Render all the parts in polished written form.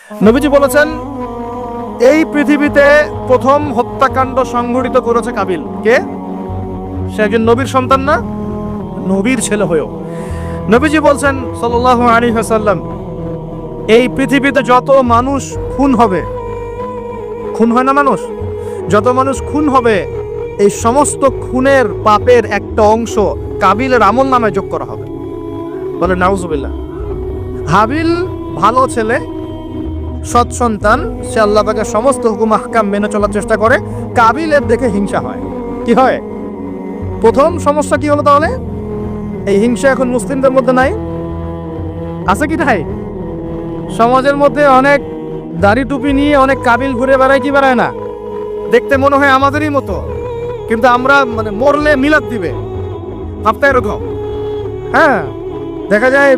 নবীজি বলেছেন, এই পৃথিবীতে প্রথম হত্যাকাণ্ড সংঘটিত করেছে কাবিল। কে? সে একজন নবীর সন্তান না, নবীর ছেলে হয়েও। নবীজি বলছেন সাল্লাল্লাহু আলাইহি ওয়াসাল্লাম, এই পৃথিবীতে যত মানুষ খুন হবে, খুন হয় না মানুষ, যত মানুষ খুন হবে, এই সমস্ত খুনের পাপের একটা অংশ কাবিলের আমল নামে যোগ করা হবে। বলে নাউজুবিল্লাহ। হাবিল ভালো ছেলে, সৎ সন্তান, সে আল্লাহ পাকের সমস্ত হুকুম আহকাম মেনে চলার চেষ্টা করে। কাবিলের দেখে হিংসা হয়। কি হয়? প্রথম সমস্যা কি হলো তাহলে? এই হিংসা এখন মুসলিমদের মধ্যে নাই, আছে কি নাই? সমাজের মধ্যে অনেক দাড়ি টুপি নিয়ে অনেক কাবিল ঘুরে বেড়ায়, কি বেড়ায় না? দেখতে মনে হয় আমাদেরই মতো, কিন্তু আমরা মানে মরলে মিলাদ দিবে, ভাবতে এরকম। হ্যাঁ, দেখা যায়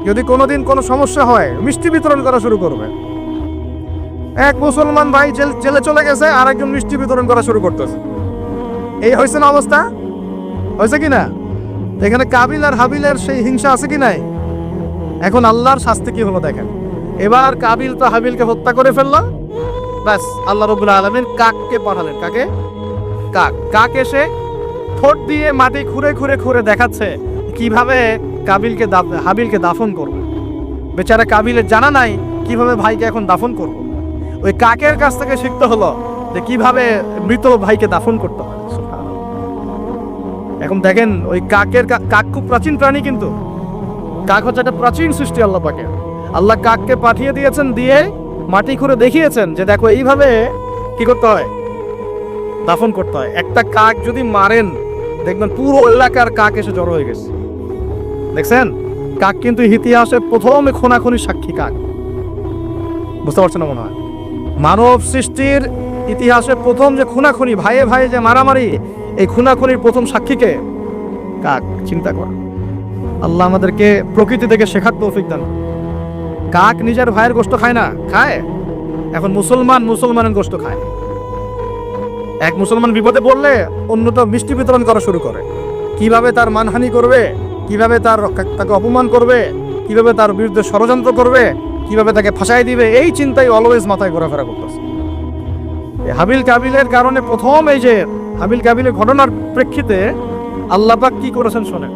যদি কোনোদিন কোনো সমস্যা হয় মিষ্টি বিতরণ করা শুরু করবে। এক মুসলমান ভাই জেলে চলে গেছে, আর একজন মিষ্টি বিতরণ করা শুরু করতেছে। এই হয়েছে না অবস্থা? হয়েছে কি না? এখানে কাবিল আর হাবিলের সেই হিংসা আছে কি নাই? এখন আল্লাহর শাস্তি কি হলো দেখেন। এবার কাবিল তো হাবিলকে হত্যা করে ফেললো, ব্যাস আল্লাহ রাব্বুল আলামিন কাককে পাঠালেন। কাকে? কাক এসে ঠোঁট দিয়ে মাটি খুঁড়ে খুঁড়ে খুঁড়ে দেখাচ্ছে কিভাবে হাবিলকে দাফন করবে। বেচারা কাবিলের জানা নাই কিভাবে ভাইকে এখন দাফন করব। ওই কাকের কাছ থেকে শিখতে হলো যে কিভাবে মৃত ভাইকে দাফন করতে হয়। এখন দেখেন ওই কাক খুব প্রাচীন প্রাণী, কিন্তু কাক হচ্ছে একটা প্রাচীন সৃষ্টি আল্লাহ পাকে। আল্লাহ কাককে পাঠিয়ে দিয়েছেন, দিয়ে মাটি খুঁড়ে দেখিয়েছেন যে দেখো এইভাবে কি করতে হয়, দাফন করতে হয়। একটা কাক যদি মারেন, দেখবেন পুরো এলাকার কাক এসে জড়ো হয়ে গেছে। দেখছেন? কাক কিন্তু ইতিহাসে প্রথম খুনাখুনি সাক্ষী কাক। বুঝতে পারছেন না মনে হয়? মানব সৃষ্টির ইতিহাসে প্রথম যে খুনাখুনি, ভাইয়ে ভাইয়ে যে মারামারি, এই খুনাখুনির প্রথম সাক্ষীকে কাক। চিন্তা কর, আল্লাহ আমাদেরকে প্রকৃতি থেকে শেখার তৌফিক দান। কাক নিজের ভাইয়ের গোশত খায় না? খায়। এখন মুসলমানের গোশত খায়। এক মুসলমান বিপদে পড়লে অন্যটা মিষ্টি বিতরণ করা শুরু করে। কিভাবে তার মানহানি করবে, কিভাবে তাকে অপমান করবে, কিভাবে তার বিরুদ্ধে ষড়যন্ত্র করবে, কিভাবে তাকে ফাঁসাই দিবে, এই চিন্তাই অলওয়েজ মাথায় ঘোরাফেরা করতেছে। হাবিল কাবিলের কারণে প্রথম এই যে হাবিল কাবিলের ঘটনার প্রেক্ষিতে আল্লাহ পাক কি করেছেন শোনেন।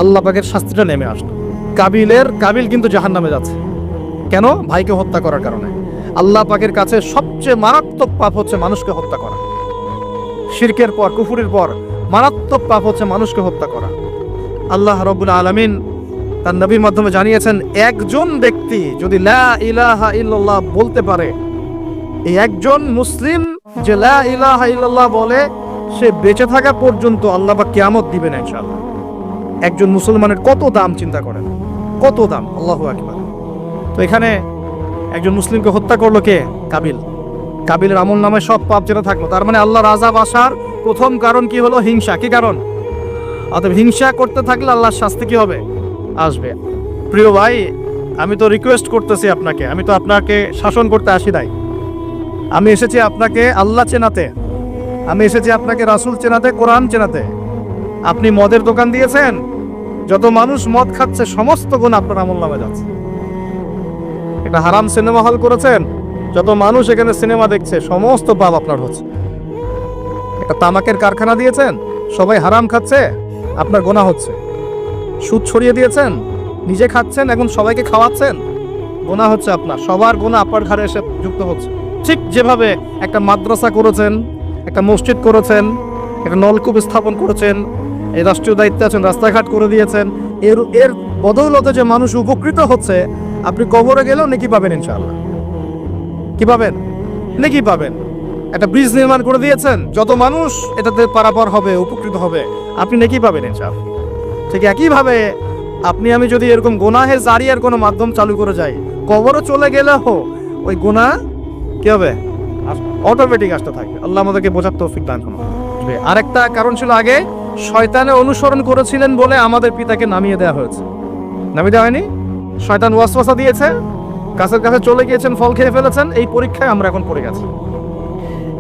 আল্লাহ পাকের শাস্তিটা নেমে আসলো। কাবিল কিন্তু জাহান্নামে যাচ্ছে। কেন? ভাইকে হত্যা করার কারণে। আল্লাহ পাকের কাছে সবচেয়ে মারাত্মক পাপ হচ্ছে মানুষকে হত্যা করা। শিরকের পর, কুফুরের পর মারাত্মক পাপ হচ্ছে মানুষকে হত্যা করা। আল্লাহ রাব্বুল আলামিন তার নবীর মাধ্যমে জানিয়েছেন, একজন ব্যক্তি যদি লা ইলাহা ইল্লাল্লাহ বলতে পারে, এই একজন মুসলিম যে লা ইলাহা ইল্লাল্লাহ বলে, সে বেঁচে থাকা পর্যন্ত আল্লাহ পাক কিয়ামত দিবেন ইনশাআল্লাহ। একজন মুসলমানের কত দাম চিন্তা করেন, কত দাম! আল্লাহু আকবার। তো এখানে একজন মুসলিমকে হত্যা করলো কে? কাবিল। কাবিলের আমল নামে সব পাপ যেটা থাকলো, তার মানে আল্লাহর আযাব আসার প্রথম কারণ কি হলো? হিংসা। কি কারণ? অতএব হিংসা করতে থাকলে আল্লাহর শাস্তি কি হবে? আসবে। প্রিয় ভাই, আমি তো রিকোয়েস্ট করতেছি আপনাকে, আমি তো আপনাকে শাসন করতে আসি নাই। আমি এসেছি আপনাকে আল্লাহ চেনাতে, আমি এসেছি আপনাকে রাসূল চেনাতে, কোরআন চেনাতে। আপনি মদের দোকান দিয়েছেন, যত মানুষ মদ খাচ্ছে সমস্ত গুণ আপনার আমল নামে যাচ্ছে। একটা হারাম সিনেমা হল করেছেন, যত মানুষ এখানে সিনেমা দেখছে সমস্ত পাপ আপনার হচ্ছে। একটা তামাকের কারখানা দিয়েছেন, সবাই হারাম খাচ্ছে, আপনার গুনাহ হচ্ছে। সুদ ছড়িয়ে দিয়েছেন, নিজে খাচ্ছেন, এখন সবাইকে খাওয়াচ্ছেন, গুনাহ হচ্ছে আপনার। সবার গুনাহ আপনার ঘাড়ে এসে যুক্ত হচ্ছে। ঠিক যেভাবে একটা মাদ্রাসা করেছেন, একটা মসজিদ করেছেন, একটা নলকূপ স্থাপন করেছেন, এই রাষ্ট্রীয় দায়িত্বে আছেন, রাস্তাঘাট করে দিয়েছেন, এর বদৌলতে যে মানুষ উপকৃত হচ্ছে, আপনি কবরে গেলেও নেকি পাবেন ইনশাআল্লাহ। কি পাবেন? নেকি পাবেন। একটা ব্রিজ নির্মাণ করে দিয়েছেন, যত মানুষ এটাতে পারাপার হবে, উপকৃত হবে, আপনি নেকি পাবেন ইনশাআল্লাহ। ঠিক একইভাবে আপনি আমি যদি এরকম গুনাহে জারিয়ার কোনো মাধ্যম চালু করে যাই, কবরও চলে গেলেও ওই গুনাহ কি হবে? অটোমেটিক আসতে থাকবে। আল্লাহ আমাদেরকে বোঝার তৌফিক দান করুন। আরেকটা কারণ ছিল, আগে শয়তানের অনুসরণ করেছিলেন বলে আমাদের পিতাকে নামিয়ে দেওয়া হয়েছে। নামিয়ে দেওয়া হয়নি? শয়তান ওয়াসওয়াসা দিয়েছে, গাছের কাছে চলে গিয়েছেন, ফল খেয়ে ফেলেছেন, এই পরীক্ষায় আমরা এখন পড়ে গেছি।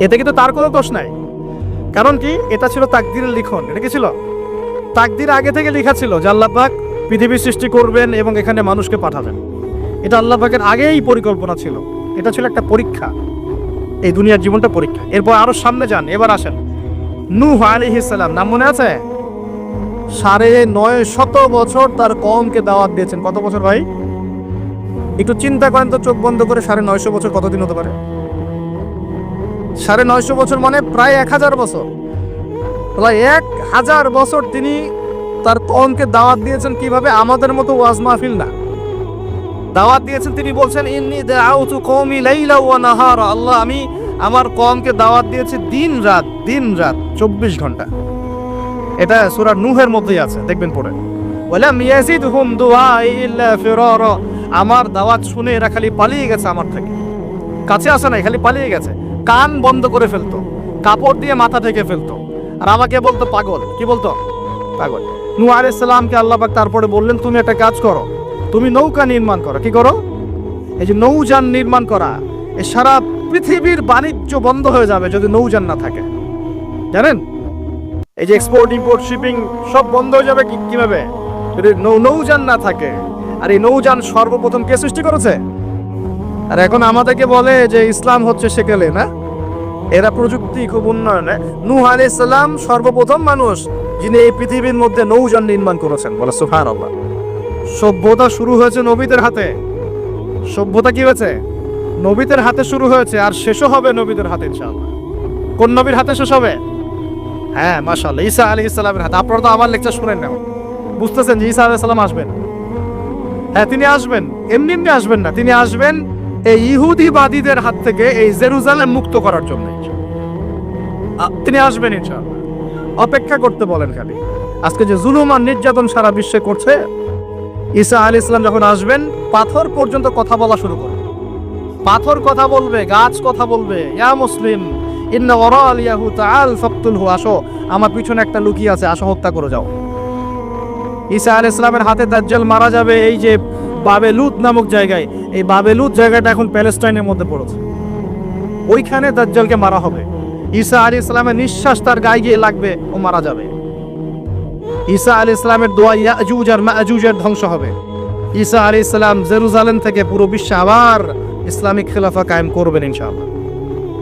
এতে কিন্তু তার কোনো দোষ নাই। কারণ কি? এটা ছিল তাকদীরের লিখন। এটা কি ছিল? তাকদীর আগে থেকে লেখা ছিল যে আল্লাহ পাক পৃথিবী সৃষ্টি করবেন এবং এখানে মানুষকে পাঠাবেন। এটা আল্লাহ পাকের আগেই পরিকল্পনা ছিল। এটা ছিল একটা পরীক্ষা, এই দুনিয়ার জীবনটা পরীক্ষা। এরপর আরো সামনে যান, এবার আসেন নূহ আলাইহিস সালাম, নাম মনে আছে? 950 বছর তার কওমকে দাওয়াত দিয়েছেন। কত বছর ভাই? একটু চিন্তা করেন তো, চোখ বন্ধ করে 950 বছর কতদিন হতে পারে? 950 বছর মানে প্রায় 1000 বছর। প্রায় 1000 বছর তিনি তার কওমকে দাওয়াত দিয়েছেন। কিভাবে? আমাদের মতো ওয়াজ মাহফিল না, দাওয়াত দিয়েছেন। তিনি বলছেন ইন্নী দাআউতু কওমি লাইলা ওয়া নাহারা, আল্লাহ আমি আমার কওমকে দাওয়াত দিয়েছি দিন রাত 24 ঘন্টা। এটা সূরা নূহের মধ্যেই আছে, দেখবেন পড়ে। ওয়ালাম ইয়াজিদহুম দুআই ইল্লা ফিরারা, আমার দাওয়াত শুনে এরা খালি পালিয়ে গেছে আমার থেকে, কাছে আসে নাই, খালি পালিয়ে গেছে। কান বন্ধ করে ফেলতো, কাপড় দিয়ে মাথা ঢেকে ফেলতো, আর আমাকে বলতো পাগল। কি বলতো? পাগল। নূহ আলাইহিস সালামকে আল্লাহ পাক তারপরে বললেন তুমি একটা কাজ করো, তুমি নৌকা নির্মাণ করো। কি করো? এই যে নৌযান নির্মাণ করা, এই সারা পৃথিবীর বাণিজ্য বন্ধ হয়ে যাবে যদি নৌযান না থাকে। জানেন, এই যে এক্সপোর্ট ইম্পোর্ট শিপিং সব বন্ধ হয়ে যাবে কিভাবে? যদি নৌযান না থাকে। আর এই নৌযান সর্বপ্রথম কে সৃষ্টি করেছে? আর এখন আমাদেরকে বলে যে ইসলাম হচ্ছে সেকেলে, না? এরা প্রযুক্তি খুব উন্নয়নে। নূহ আলাইহিস সালাম সর্বপ্রথম মানুষ যিনি এই পৃথিবীর মধ্যে নৌযান নির্মাণ করেছেন। বলে সুবহানাল্লাহ। সভ্যতা শুরু হয়েছে নবীদের হাতে। সভ্যতা কি হয়েছে? নবীদের হাতে শুরু হয়েছে, আর শেষও হবে নবীদের হাতে ইনশাআল্লাহ। কোন নবীর হাতে শেষ হবে? হ্যাঁ, মাশাআল্লাহ, ঈসা আলাইহিস সালামের হাতে। আপনারা তো আমার লেকচার শুনেন না, বুঝতেছেন যে ঈসা আলাইহিস সালাম আসবেন। হ্যাঁ, তিনি আসবেন, এমনি এমনি আসবেন না, তিনি আসবেন এই ইহুদিবাদীদের হাত থেকে এই জেরুজালেম মুক্ত করার জন্য। তিনি আসবেন ইনশাআল্লাহ, অপেক্ষা করতে বলেন খালি। আজকে যে জুলুম আর নির্যাতন সারা বিশ্বে করছে, ঈসা আলাইহিস সালাম যখন আসবেন পাথর পর্যন্ত কথা বলা শুরু করবে। পাথর কথা বলবে, গাছ কথা বলবে। ইয়া মুসলিম ইন্না ওয়ারাল ইয়াহু তাআল ফাকতুলহু, আসো আমার পিছনে একটা লুকিয়ে আছে, আসো হত্যা করে যাও। ঈসা আলাইহিস সালামের হাতে দাজ্জাল মারা যাবে এই যে বাবেলুত নামক জায়গায়। এই বাবেলুত জায়গাটা এখন প্যালেস্টাইনের মধ্যে পড়েছে, ওইখানে দাজ্জালকে মারা হবে। ঈসা আলাইহিস সালামের নিঃশ্বাস তার গায়ে গিয়ে লাগবে, ও মারা যাবে। ঈসা আলাইহিস সালামের দোয়া ইয়াজুজ আর মাজুজের ধ্বংস হবে। ঈসা আলাইহিস সালাম জেরুজালেম থেকে পুরো বিশ্বে আবার ইসলামিক খেলাফা কায়েম করবেন ইনশাআল্লাহ।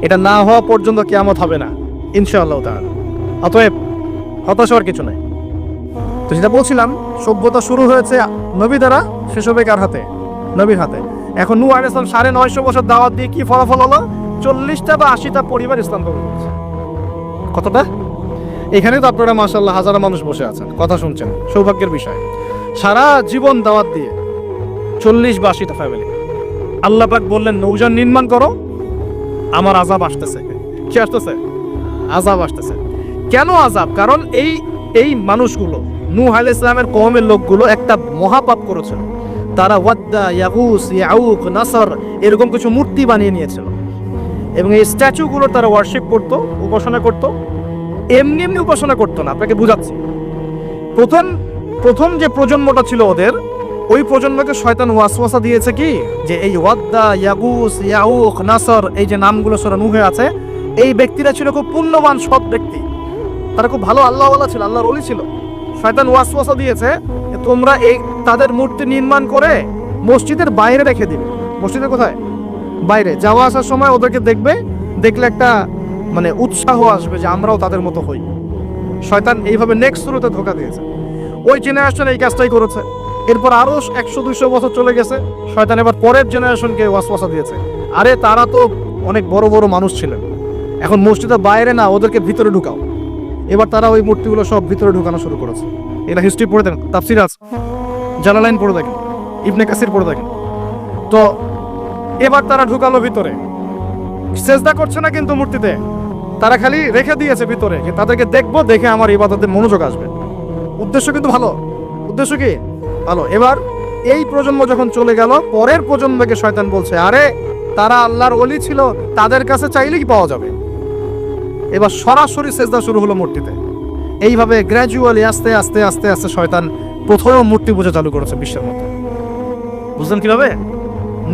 এটা না হওয়া পর্যন্ত কিয়ামত হবে না ইনশাআল্লাহ তাআলা। অতএব হতাশ হওয়ার কিছু নাই। তো যেটা বলছিলাম, সভ্যতা শুরু হয়েছে নবী দ্বারা, শেষ হবে কার হাতে? নবীর হাতে। এখন নূহ আলাইহিস সালাম 950 বছর দাওয়াত দিয়ে কি ফলাফল হলো? 40টা বা 80টা পরিবার ইসলাম কবুল করেছে। কতটা? এখানে তো আপনারা মাশাআল্লাহ হাজারো মানুষ বসে আছেন, কথা শুনছেন, সৌভাগ্যের বিষয়। সারা জীবন দাওয়াত দিয়ে 40 বা 80টা ফ্যামিলি। আল্লাহ পাক বললেন নৌযান নির্মাণ করো, আমার আযাব আসতেছে। কি আসতেছে? আযাব আসতেছে। কেন আযাব? কারণ এই মানুষগুলো, নূহ আলাইহিস সালামের কওমের লোকগুলো একটা মহাপাপ করেছিল। তারা ওয়াদ্দা, ইয়াগুস, ইয়াউক, নাসর এরকম কিছু মূর্তি বানিয়ে নিয়েছিল, এবং এই স্ট্যাচুগুলো তারা ওয়ার্শিপ করতো, উপাসনা করতো। এমনি এমনি উপাসনা করতো না, আপনাকে বুঝাচ্ছি। প্রথম যে প্রজন্মটা ছিল ওদের, ওই প্রজন্মকে শয়তান ওয়াসওয়াসা দিয়েছে কি, যে এই ওয়াদ্দা, ইয়াগুস, ইয়াউক, নাসর এই যে নামগুলো সূরা নূহে আছে, এই ব্যক্তিরা ছিল খুব পুণ্যবান সৎ ব্যক্তি, তারা খুব ভালো আল্লাহওয়ালা ছিল, আল্লাহর ওলি ছিল। শয়তান ওয়াসওয়াসা দিয়েছে তোমরা এই তাদের মূর্তি নির্মাণ করে মসজিদের বাইরে রেখে দিবে। মসজিদের কোথায়? বাইরে। যাওয়া আসার সময় ওদেরকে দেখলে একটা মানে উৎসাহ আসবে যে আমরাও তাদের মতো হই। শয়তান এইভাবে নেক্সট শুরুতে ধোঁকা দিয়েছে। ওই জেনারেশন এই কাজটাই করেছে। এরপর আরো 100-200 বছর চলে গেছে, শয়তান এবার পরের জেনারেশনকে ওয়াসওয়াসা দিয়েছে, আরে তারা তো অনেক বড় বড় মানুষ ছিলেন, এখন মসজিদের বাইরে না, ওদেরকে ভিতরে ঢুকাও। এবার তারা ওই মূর্তিগুলো সব ভিতরে ঢুকানো শুরু করেছে। এটা হিস্ট্রি পড়ে দেখেন, তাফসির আছে, জালালাইন পড়ে দেখেন, ইবনে কাসির পড়ে দেখেন। তো এবার তারা ঢুকালো ভিতরে, সেজদা করছে না কিন্তু মূর্তিতে, তারা খালি রেখে দিয়েছে ভিতরে, যে তাদেরকে দেখবো, দেখে আমার ইবাদতে মনোযোগ আসবে। উদ্দেশ্য কিন্তু ভালো, উদ্দেশ্য কি ভালো। এবার এই প্রজন্ম যখন চলে গেল, পরের প্রজন্মকে শয়তান বলছে আরে তারা আল্লাহর ওলি ছিল, তাদের কাছে চাইলেই পাওয়া যাবে। এবার সরাসরি সেজদা শুরু হলো মূর্তিতে। এইভাবে গ্র্যাজুয়ালি আস্তে আস্তে আস্তে আস্তে শয়তান প্রথম মূর্তি পূজা চালু করেছে বিশ্বের মধ্যে। বুঝলেন কিভাবে?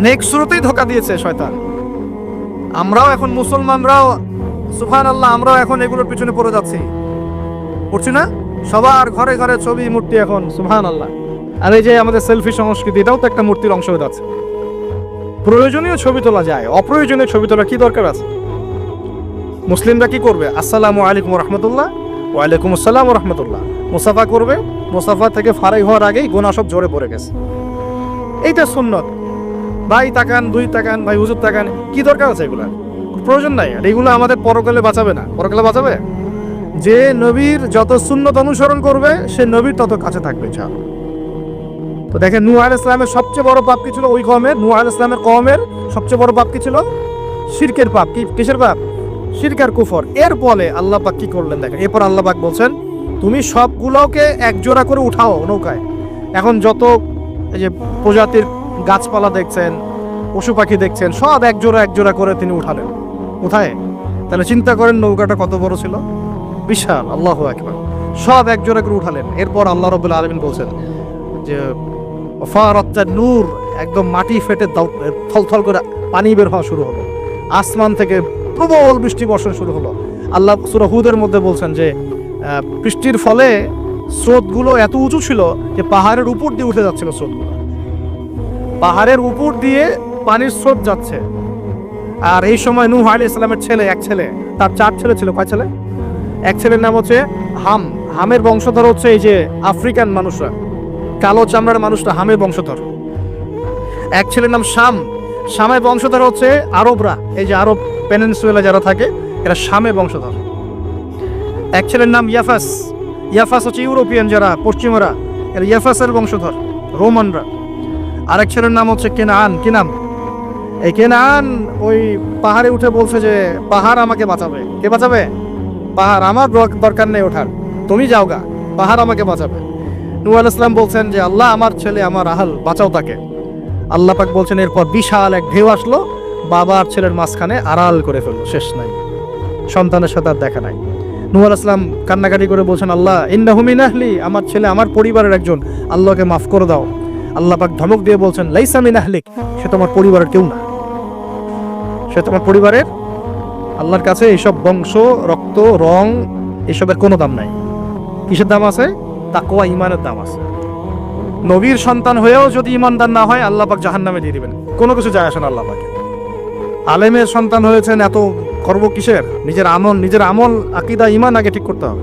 নেক্সট শুরুতেই ধোঁকা দিয়েছে শয়তান। আমরাও এখন মুসলমানরাও সুবহানাল্লাহ, আমরাও এখন এগুলোর পিছনে পড়ে যাচ্ছি, পড়ছি না? সবার ঘরে ঘরে ছবি, মূর্তি এখন, সুবহানাল্লাহ। আর এই যে আমাদের সেলফি সংস্কৃতি, এটাও তো একটা মূর্তির অংশ হয়ে যাচ্ছে। প্রয়োজনীয় ছবি তোলা যায়, অপ্রয়োজনীয় ছবি তোলা কি দরকার আছে? মুসলিমরা কি করবে? আসসালামু আলাইকুম রহমতুল্লাহ, ওয়ালাইকুম আসসালাম রহমতুল্লাহ, মুসাফা করবে। মুসাফা থেকে ফারাই হওয়ার আগেই গুনাহ সব ঝরে পড়ে গেছে। এইটা সুন্নত। ভাই তাকান, দুই তাকান, ভাই হুজুর তাকান, কি দরকার আছে এগুলা? প্রয়োজন নাই। আর এগুলো আমাদের পরকালে বাঁচাবে না। পরকালে বাঁচাবে যে নবীর যত সুন্নত অনুসরণ করবে সে নবীর তত কাছে থাকবে। তো দেখেন, নূহ আলাইহিস সালামের সবচেয়ে বড় পাপ কি ছিল? ওই কওমের, নূহ আলাইহিস সালামের কওমের সবচেয়ে বড় পাপ কি ছিল? শিরকের পাপ। কিসের পাপ? শিরক আর কুফর। এর ফলে আল্লাহ পাক কি করলেন দেখেন। এরপর আল্লাহ পাক বলছেন, তুমি সবগুলোকে এক জোড়া করে উঠাও নৌকায়। এখন যত এই যে প্রজাতির গাছপালা দেখছেন, পশু পাখি দেখছেন, সব এক জোড়া করে তিনি উঠালেন। কোথায়? তাহলে চিন্তা করেন নৌকাটা কত বড় ছিল, বিশাল। আল্লাহু আকবার। সব এক জোড়া করে উঠালেন। এরপর আল্লাহ রাব্বুল আলামিন বলছেন যে ফারাতান নূর, একদম মাটি ফেটে থলথল করে পানি বের হওয়া শুরু হলো। আসমান থেকে প্রবল বৃষ্টি বর্ষণ শুরু হলো। আল্লাহ সূরা হুদের মধ্যে বলছেন যে বৃষ্টির ফলে স্রোতগুলো এত উঁচু ছিল যে পাহাড়ের উপর দিয়ে উঠে যাচ্ছিল স্রোতগুলো। পাহাড়ের উপর দিয়ে পানির স্রোত যাচ্ছে। আর এই সময় নূহ আলাইহিস সালামের এক ছেলে, তার 4 ছেলে ছিল। কয় ছেলে? এক ছেলের নাম হচ্ছে হাম। হামের বংশধর হচ্ছে এই যে আফ্রিকান মানুষরা, কালো চামড়ার মানুষরা হামের বংশধর। এক ছেলের নাম শাম। শামের বংশধর হচ্ছে আরবরা, এই যে আরব পেনিনসুলা যারা থাকে এরা শামের বংশধর। এক ছেলের নাম ইয়াফাস। ইয়াফাস হচ্ছে ইউরোপিয়ান যারা, পশ্চিমরা, এরা ইয়াফাসের বংশধর, রোমানরা। আরেক ছেলের নাম হচ্ছে কেনান। কি নাম? এই কেনান ওই পাহাড়ে উঠে বলছে যে পাহাড় আমাকে বাঁচাবে। কে বাঁচাবে? পাহাড়। আমার দরকার নেই ওঠার, তুমি যাও গা, পাহাড় আমাকে বাঁচাবে। নূহ আলাইহিস সালাম বলছেন যে আল্লাহ, আমার ছেলে, আমার আহল, বাঁচাও তাকে। আল্লাহ পাক বলছেন এরপর বিশাল এক ঢেউ আসলো, বাবা আর ছেলের মাঝখানে আড়াল করে ফেললো। শেষ নাই, সন্তানের সাথে আর দেখা নাই। নূহ আলাইহিস সালাম কান্নাকাটি করে বলছেন, আল্লাহ ইন্নাহু মিন আহলি, আমার ছেলে আমার পরিবারের একজন, আল্লাহকে মাফ করে দাও। আল্লাহ পাক ধমক দিয়ে বলছেন, লাইসা মিন আহলিক, সে তোমার পরিবারের কেউ না, সে তোমার পরিবারের। আল্লাহর কাছে এইসব বংশ, রক্ত, রং, এসবের কোনো দাম নাই। কিসের দাম আছে? তাকওয়া, ঈমানের দাম আছে। নবীর সন্তান হয়েও যদি ঈমানদার না হয়, আল্লাহ পাক জাহান্নামে দিয়ে দিবেন। কোনো কিছু যায় আসে না আল্লাহ পাকে। আলেমের সন্তান হয়েছেন, এত গর্ব কিসের? নিজের আমল, আকীদা, ঈমান আগে ঠিক করতে হবে।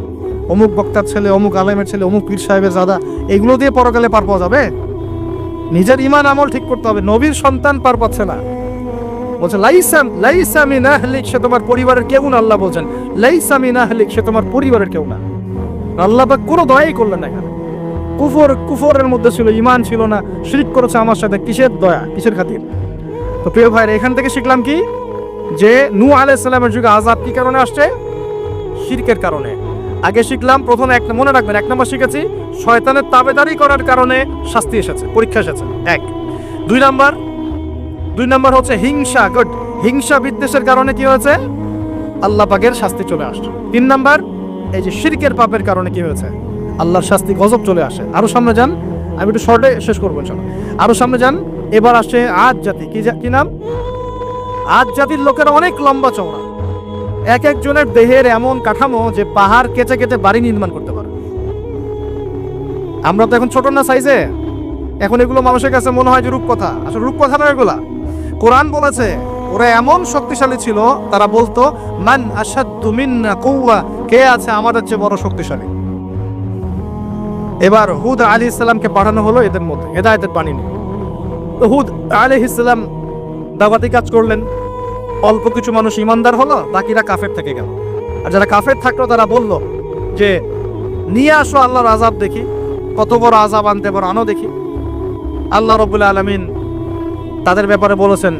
অমুক বক্তার ছেলে, অমুক আলেমের ছেলে, অমুক পীর সাহেবের জাদা, এগুলো দিয়ে পরকালে পার পাওয়া যাবে? নিজের ঈমান আমল ঠিক করতে হবে। নবীর সন্তান পার পাচ্ছে না। বলছেন লাইসা মিন আহলিক, সে তোমার পরিবারের কেউ না। আল্লাহ বলছেন লাইসা মিন আহলিক, সে তোমার পরিবারের কেউ না। আল্লাহ পাক কোনো দয়াই করলেন না এখানে। কুফরের মধ্যে ছিল, ঈমান ছিল না, শিরক করেছে আমার সাথে। কিসের দয়া, কিসের খাতির? তো প্রিয় ভাইরা, এখান থেকে শিখলাম কি? যে নূহ আলাইহিস সালামের যুগে আযাব কি কারণে আসছে? শিরকের কারণে। আগে শিখলাম, প্রথমে মনে রাখবেন, 1 নম্বর শিখেছি শয়তানের তাবেদারি করার কারণে শাস্তি এসেছে, পরীক্ষা এসেছে। 1। 2 নম্বর হচ্ছে হিংসা, হিংসা বিদ্বেষের কারণে কি হয়েছে? আল্লাহ পাকের শাস্তি চলে আসছে। 3 নম্বর, এই যে শিরকের পাপের কারণে কি হয়েছে? আল্লাহর শাস্তি, গজব চলে আসে। আরো সামনে যান, আমি একটু শর্টে শেষ করবো ইনশাআল্লাহ। আরো সামনে যান, এবার আসে আদ জাতি। কি নাম? আদ জাতির লোকেরা অনেক লম্বা চওড়া, এক একজনের দেহের এমন কাঠামো যে পাহাড় কেটে কেটে বাড়ি নির্মাণ করতে পারে। আমরা তো এখন ছোট না সাইজে, এখন এগুলো মানুষের কাছে মনে হয় যে রূপকথা। আসলে রূপকথা না এগুলা, কোরআন বলেছে ওরা এমন শক্তিশালী ছিল, তারা বলতো মান আশাদ্দু মিন্না কুওয়া, কে আছে আমাদের চেয়ে বড় শক্তিশালী। এবার হুদ আলাইহিস সালামকে পাঠানো হলো এদের মধ্যে হেদায়েতের বাণী নিয়ে। তো হুদ আলাইহিস সালাম দাওয়াতি কাজ করলেন, অল্প কিছু মানুষ ঈমানদার হলো, বাকিরা কাফের থেকে গেল। আর যারা কাফের থাকলো তারা বলল যে নিয়ে আসো আল্লাহর আযাব দেখি, কত বড় আযাব আনতে পারো, আনো দেখি। আল্লাহ রাব্বুল আলামিন তাদের ব্যাপারে বলেছেন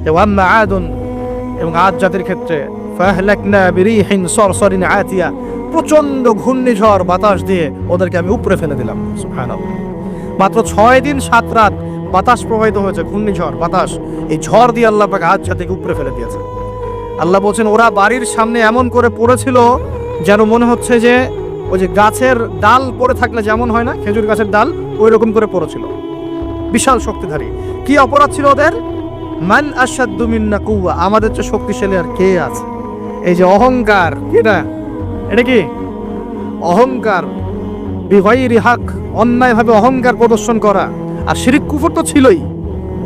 যে ওয়াম্মা আদুন, এবং আদ জাতির ক্ষেত্রে ফাহলাকনা বিরিহিন সরসরিন আতিয়া, প্রচন্ড ঘূর্ণিঝড় বাতাস দিয়ে ওদেরকে আমি উপরে ফেলে দিলাম। সুবহানাল্লাহ। মাত্র 6 দিন 7 রাত বাতাস প্রবাহিত হয়েছে, ঘূর্ণিঝড় বাতাস। এই ঝড় দিয়ে আল্লাহ পাক আদ জাতিকে উপরে ফেলে দিয়েছে। আল্লাহ বলছেন ওরা বাড়ির সামনে এমন করে পড়েছিল যেন মনে হচ্ছে যে ওই যে গাছের ডাল পড়ে থাকলে যেমন হয় না, খেজুর গাছের ডাল, ওই রকম করে পড়েছিল। বিশাল শক্তিধারী। কি অপরাধ ছিল ওদের? মান আশাদ্দু মিন্না কুওয়া, আমাদের চেয়ে শক্তিশালী আর কে আছে? এই যে অহংকার, এটা কি অহংকার? বিগাইরি হক, অন্যায়ভাবে অহংকার প্রদর্শন করা। আর শিরক কুফর তো ছিলই,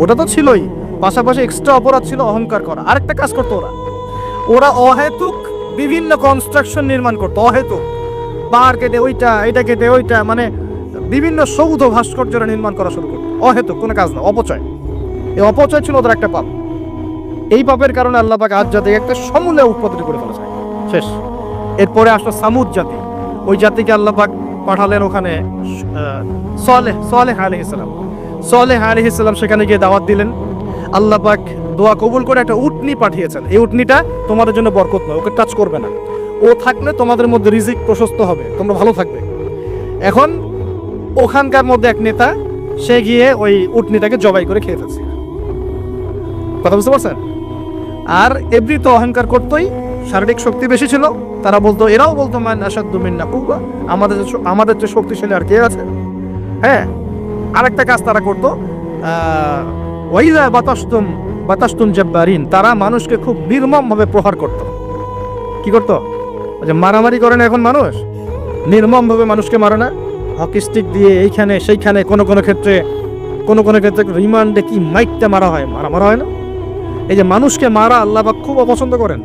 ওটা তো ছিলই, পাশাপাশি এক্সট্রা অপরাধ ছিল অহংকার করা। আরেকটা কাজ করতো ওরা অহেতুক বিভিন্ন কনস্ট্রাকশন নির্মাণ করতো, অহেতুক পাহাড় কেটে ওইটা, এটা কেটে ওইটা, মানে বিভিন্ন সৌধ ভাস্কর্যরা নির্মাণ করা শুরু করতো, অহেতুক কোনো কাজ না, অপচয়। এই অপচয় ছিল ওদের একটা পাপ। এই পাপের কারণে আল্লাহ পাক আদ জাতিকে একটা সমূলে উৎপত্তি করে ফেলেছে, শেষ। এরপরে আসলো সামুদ জাতি। ওই জাতিকে আল্লাহ পাক পাঠালেন ওখানে সালেহ আলাইহিস সালাম। সালেহ আলাইহিস সালাম সেখানে গিয়ে দাওয়াত দিলেন। আল্লাহ পাক দোয়া কবুল করে একটা উটনি পাঠিয়েছেন। এই উটনিটা তোমাদের জন্য বরকত নয়, ওকে টাচ করবে না। ও থাকলে তোমাদের মধ্যে রিজিক প্রশস্ত হবে, তোমরা ভালো থাকবে। এখন ওখানকার মধ্যে এক নেতা, সে গিয়ে ওই উটনিটাকে জবাই করে খেয়ে ফেলছে। কথা বুঝতে পারছেন? আর এভরি তো অহংকার করতোই, শারীরিক শক্তি বেশি ছিল। তারা বলতো, এরাও বলতো মান আশাদ্দু মিন্না কুওয়া, আমাদের যে শক্তিশালী আর কে আছে। হ্যাঁ, আরেকটা কাজ তারা করতো, ওয়াইযা বাতাসতুম জাব্বারিন, তারা মানুষকে খুব নির্মমভাবে প্রহার করত। কি করতো? যে মারামারি করে না এখন মানুষ, নির্মমভাবে মানুষকে মারে না, হকি স্টিক দিয়ে এইখানে সেইখানে, কোনো ক্ষেত্রে রিমান্ডে কি মাইকটা মারা হয়, মারা হয় না। এই যে মানুষকে মারা আল্লাহ পাক খুব অপছন্দ করেন।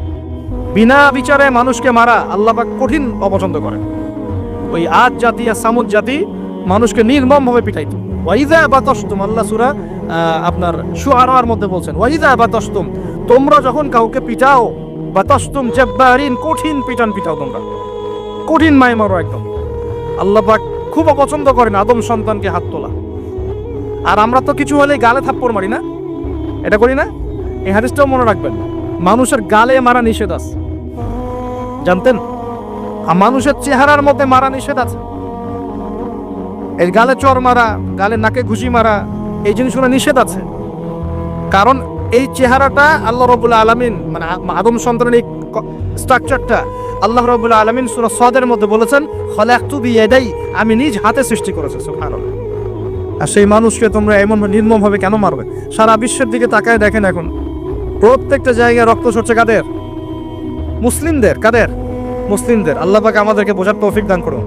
বিনা বিচারে মানুষকে মারা আল্লাহ পাক কঠিন অপছন্দ করেন। ওই আদ জাতি আর সামুদ জাতি মানুষকে নির্মমভাবে পিটাইত। ওয়াইযা বাতাসতুম, আল্লাহ সূরা আপনার শুআরার মধ্যে বলছেন, ওয়াইযা বাতাসতুম, তোমরা যখন কাউকে পিটাও, বাতাসতুম জাব্বারিন, কঠিন পিটাও তোমরা, কঠিন মায় মারো একদম। আল্লাহ পাক খুব অপছন্দ করেন আদম সন্তানকে হাত তোলা। আর আমরা তো কিছু হলে গালে থাপ্পড় মারি না, এটা করি না? এই হাদিসটাও মনে রাখবেন, মানুষের গালে মারা নিষেধ আছে, জানতেন? মানুষের চেহারার মধ্যে মারা নিষেধ আছে। এই গালে চর মারা, গালে নাকে ঘুষি মারা, এই জিনিসগুলো নিষেধ আছে। কারণ এই চেহারাটা আল্লাহ রাব্বুল আলামিন, মানে আদম সন্তানের এই স্ট্রাকচারটা আল্লাহ রাব্বুল আলামিন সূরা সাদের মধ্যে বলেছেন, খলাকতু বিয়াদাই, আমি নিজ হাতে সৃষ্টি করেছি। সুবহানাল্লাহ। আর সেই মানুষকে তোমরা এমন নির্মমভাবে কেন মারবে? সারা বিশ্বের দিকে তাকায় দেখেন, এখন প্রত্যেকটা জায়গায় রক্ত ঝরছে। কাদের? মুসলিমদের। কাদের? মুসলিমদের। আল্লাহ পাক আমাদেরকে বোঝার তৌফিক দান করুন।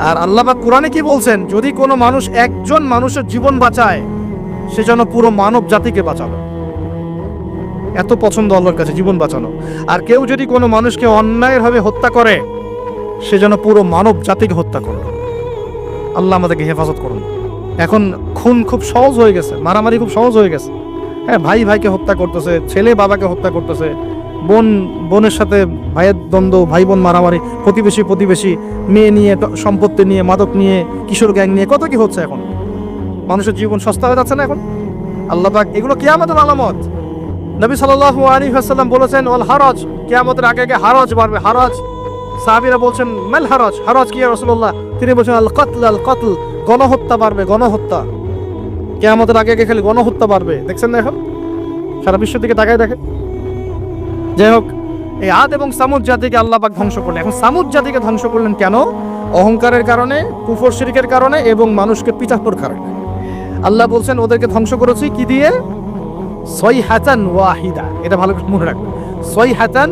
আর আল্লাহ পাক কোরআনে কি বলছেন? যদি কোনো মানুষ একজন মানুষের জীবন বাঁচায়, সে যেন পুরো মানব জাতিকে বাঁচালো। এত পছন্দ আল্লাহর কাছে জীবন বাঁচানো। আর কেউ যদি কোনো মানুষকে অন্যায়ভাবে হত্যা করে, সে যেন পুরো মানব জাতিকে হত্যা করলো। আল্লাহ আমাদেরকে হেফাজত করুন। এখন খুন খুব সহজ হয়ে গেছে, মারামারি খুব সহজ হয়ে গেছে। হ্যাঁ, ভাই ভাইকে হত্যা করতেছে, ছেলে বাবাকে হত্যা করতেছে, বোন বোনের সাথে ভাইয়ের দ্বন্দ্ব, ভাই বোন মারামারি, প্রতিবেশী মেয়ে নিয়ে, সম্পত্তি নিয়ে, মাদক নিয়ে, কিশোর গ্যাং নিয়ে, কত কি হচ্ছে এখন। মানুষের জীবন সস্তা হয়ে যাচ্ছে না এখন। আল্লাহ পাক এগুলো কিয়ামতের আলামত। নবী সাল্লাল্লাহু আলাইহি ওয়াসাল্লাম বলেছেন, ওয়াল হারাজ, কিয়ামতের আগে আগে হারাজ বাড়বে। হারাজ, সাহাবীরা বলছেন, মাল হারাজ, হারাজ কি ইয়া রাসূলুল্লাহ? তিনি বলছেন, আল কতল, গণহত্যা বাড়বে, গণহত্যা। কিয়ামতের আগে আগে খালি গণহত্যা বাড়বে। দেখছেন না এখন? সারা বিশ্বের দিকে তাকায় দেখে। যাই হোক, এই আদ এবং সামুদ জাতিকে আল্লাহ পাক ধ্বংস করলেন। এখন সামুদ জাতিকে ধ্বংস করলেন কেন? অহংকারের কারণে, কুফর শিরকের কারণে এবং মানুষকে পিটানোর কারণে। আল্লাহ বলছেন ওদেরকে ধ্বংস করেছি কি দিয়ে? সয়হাতান ওয়াহিদা। এটা ভালো করে মনে রাখবেন, সয়হাতান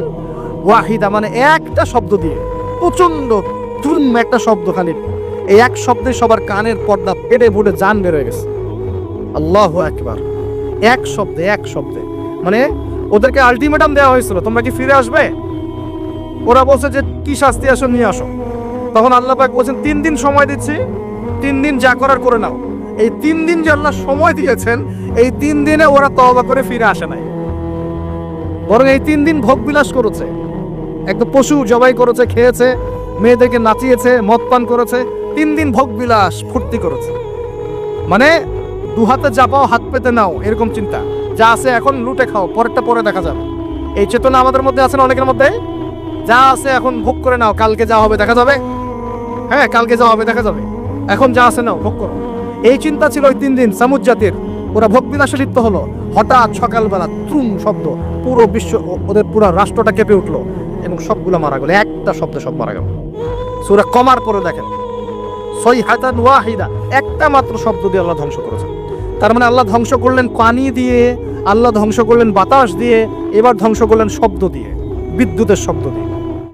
ওয়াহিদা মানে একটা শব্দ দিয়ে, প্রচন্ড ধুম একটা শব্দ, খালি এই এক শব্দে সবার কানের পর্দা ফেটে ফুটে জান বের হয়ে গেছে। আল্লাহু আকবার। এক শব্দে মানে ওদেরকে আলটিমেটাম দেওয়া হয়েছিল, তোমরা কি ফিরে আসবে? ওরা বলছে যে কি শাস্তি আসো নিয়ে আসো। তখন আল্লাহ পাক বলছেন 3 দিন সময় দিচ্ছি, 3 দিন যা করার করে নাও। এই 3 দিন যে আল্লাহ সময় দিয়েছেন, এই 3 দিনে ওরা তওবা করে ফিরে আসে নাই, বরং এই 3 দিন ভোগ বিলাস করেছে। একদম পশু জবাই করেছে, খেয়েছে, মেয়েদেরকে নাচিয়েছে, মদ পান করেছে। 3 দিন ভোগ বিলাস ফুর্তি করেছে। মানে দু হাতে যা পাও হাত পেতে নাও, এরকম চিন্তা। যা আছে এখন লুটে খাও, পরেরটা পরে দেখা যাবে। এই চেতনা আমাদের মধ্যে আছে না অনেকের মধ্যে? যা আছে এখন ভোগ করে নাও, কালকে যা হবে দেখা যাবে। হ্যাঁ, কালকে যা হবে দেখা যাবে, এখন যা আছে নাও, ভোগ করো। এই চিন্তা ছিল ওই 3 দিন সামুদ জাতির। ওরা ভোগ বিলাসে লিপ্ত হলো। হঠাৎ সকালবেলা ত্রুম শব্দ, পুরো বিশ্ব, ওদের পুরো রাষ্ট্রটা কেঁপে উঠলো এবং সবগুলো মারা গেল। একটা শব্দে সব মারা গেল। সূরা কমার পরে দেখেন, সয়হাতান ওয়াহিদা, একটা মাত্র শব্দ দিয়ে আল্লাহ ধ্বংস করেছেন। তার মানে আল্লাহ ধ্বংস করলেন পানি দিয়ে, আল্লাহ ধ্বংস করলেন বাতাস দিয়ে, এবার ধ্বংস করলেন শব্দ দিয়ে, বিদ্যুতের শব্দ দিয়ে।